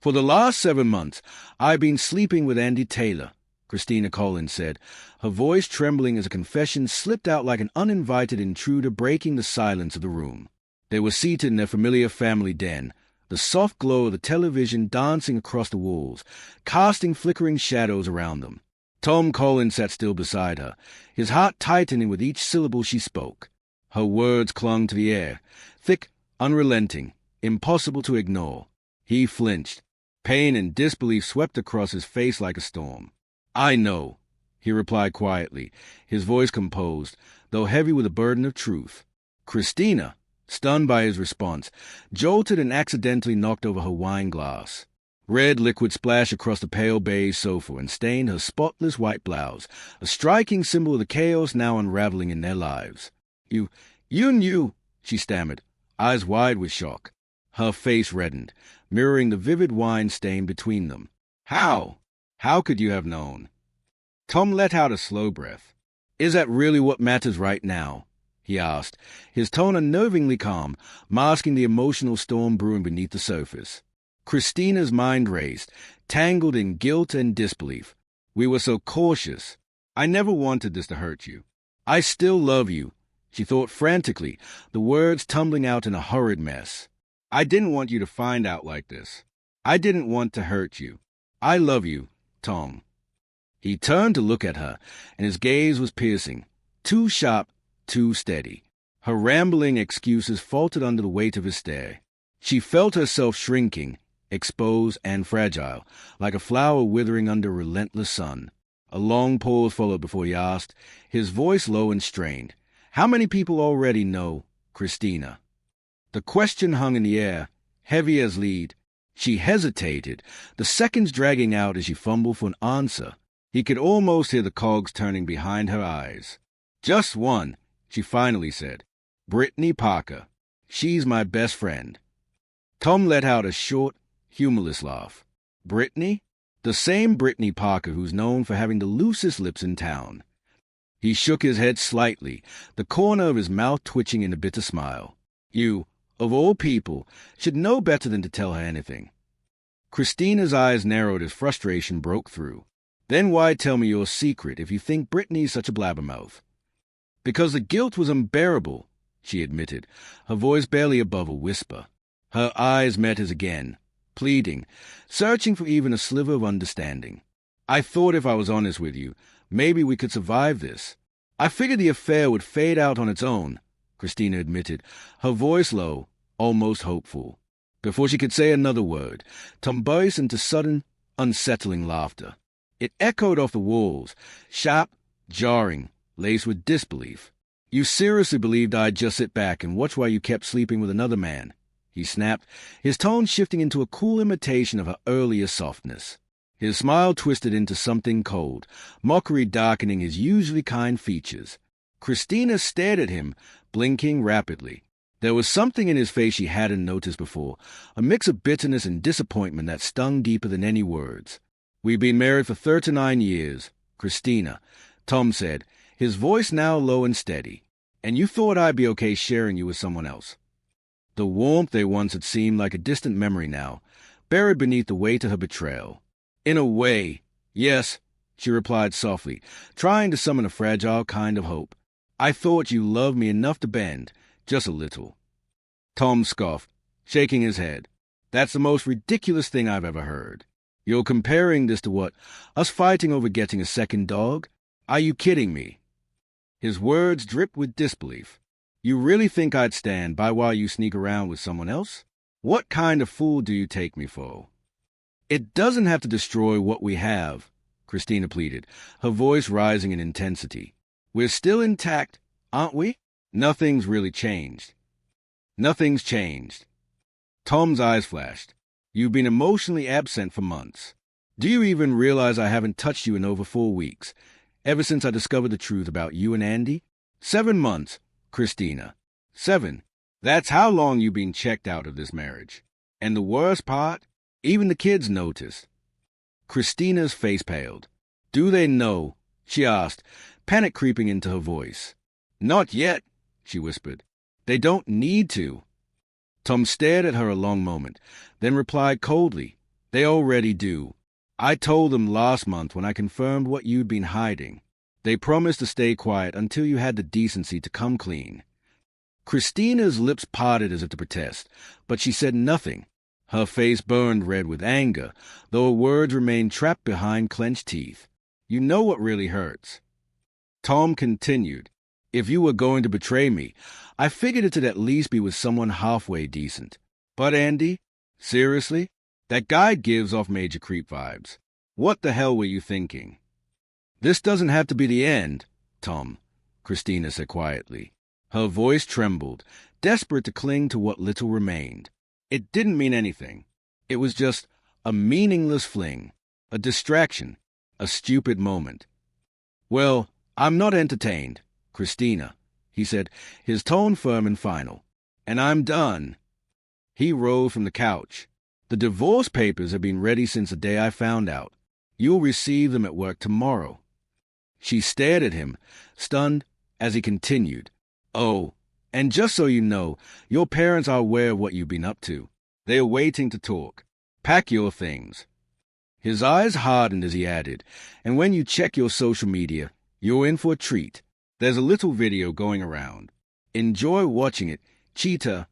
For the last 7 months, I've been sleeping with Andy Taylor, Christina Collins said, her voice trembling as a confession slipped out like an uninvited intruder breaking the silence of the room. They were seated in their familiar family den, the soft glow of the television dancing across the walls, casting flickering shadows around them. Tom Collins sat still beside her, his heart tightening with each syllable she spoke. Her words clung to the air, thick, unrelenting, impossible to ignore. He flinched. Pain and disbelief swept across his face like a storm. "I know," he replied quietly, his voice composed, though heavy with the burden of truth. Christina, stunned by his response, jolted and accidentally knocked over her wine glass. Red liquid splashed across the pale beige sofa and stained her spotless white blouse, a striking symbol of the chaos now unraveling in their lives. You knew," she stammered, eyes wide with shock. Her face reddened, mirroring the vivid wine stain between them. How? How could you have known?" Tom let out a slow breath. "Is that really what matters right now?" he asked, his tone unnervingly calm, masking the emotional storm brewing beneath the surface. Christina's mind raced, tangled in guilt and disbelief. "We were so cautious. I never wanted this to hurt you. I still love you," she thought frantically, the words tumbling out in a hurried mess. "I didn't want you to find out like this. I didn't want to hurt you. I love you, Tom." He turned to look at her, and his gaze was piercing, too sharp, too steady. Her rambling excuses faltered under the weight of his stare. She felt herself shrinking, exposed and fragile, like a flower withering under a relentless sun. A long pause followed before he asked, his voice low and strained, "How many people already know Christina?" The question hung in the air, heavy as lead. She hesitated, the seconds dragging out as she fumbled for an answer. He could almost hear the cogs turning behind her eyes. "Just one," she finally said. "Brittany Parker. She's my best friend." Tom let out a short, humorless laugh. "Brittany? The same Brittany Parker who's known for having the loosest lips in town." He shook his head slightly, the corner of his mouth twitching in a bitter smile. "You, of all people, should know better than to tell her anything." Christina's eyes narrowed as frustration broke through. "Then why tell me your secret if you think Brittany's such a blabbermouth?" "Because the guilt was unbearable," she admitted, her voice barely above a whisper. Her eyes met his again, pleading, searching for even a sliver of understanding. "I thought if I was honest with you, maybe we could survive this. I figured the affair would fade out on its own," Christina admitted, her voice low, almost hopeful. Before she could say another word, Tom burst into sudden, unsettling laughter. It echoed off the walls, sharp, jarring, laced with disbelief. "You seriously believed I'd just sit back and watch while you kept sleeping with another man?" he snapped, his tone shifting into a cool imitation of her earlier softness. His smile twisted into something cold, mockery darkening his usually kind features. Christina stared at him, blinking rapidly. There was something in his face she hadn't noticed before, a mix of bitterness and disappointment that stung deeper than any words. "We've been married for 39 years, Christina," Tom said, his voice now low and steady. "And you thought I'd be okay sharing you with someone else." The warmth they once had seemed like a distant memory now, buried beneath the weight of her betrayal. "In a way, yes," she replied softly, trying to summon a fragile kind of hope. "I thought you loved me enough to bend, just a little." Tom scoffed, shaking his head. "That's the most ridiculous thing I've ever heard. You're comparing this to what? Us fighting over getting a second dog? Are you kidding me?" His words dripped with disbelief. "You really think I'd stand by while you sneak around with someone else? What kind of fool do you take me for?" "It doesn't have to destroy what we have," Christina pleaded, her voice rising in intensity. "We're still intact, aren't we? Nothing's really changed." "Nothing's changed." Tom's eyes flashed. "You've been emotionally absent for months. Do you even realize I haven't touched you in over 4 weeks, ever since I discovered the truth about you and Andy? 7 months, Christina. 7. That's how long you've been checked out of this marriage. And the worst part, even the kids noticed." Christina's face paled. "Do they know?" she asked, panic creeping into her voice. "Not yet," she whispered. "They don't need to." Tom stared at her a long moment, then replied coldly, They already do. I told them last month when I confirmed what you'd been hiding. They promised to stay quiet until you had the decency to come clean. Christina's lips parted as if to protest, but she said nothing. Her face burned red with anger, though her words remained trapped behind clenched teeth. You know what really hurts. Tom continued. If you were going to betray me, I figured it'd at least be with someone halfway decent. But Andy, seriously? That guy gives off major creep vibes. What the hell were you thinking? This doesn't have to be the end, Tom, Christina said quietly. Her voice trembled, desperate to cling to what little remained. It didn't mean anything. It was just a meaningless fling, a distraction, a stupid moment. Well, I'm not entertained, Christina, he said, his tone firm and final. And I'm done. He rose from the couch. The divorce papers have been ready since the day I found out. You'll receive them at work tomorrow. She stared at him, stunned, as he continued. Oh, and just so you know, your parents are aware of what you've been up to. They're waiting to talk. Pack your things. His eyes hardened as he added, and when you check your social media, you're in for a treat. There's a little video going around. Enjoy watching it. Cheetah,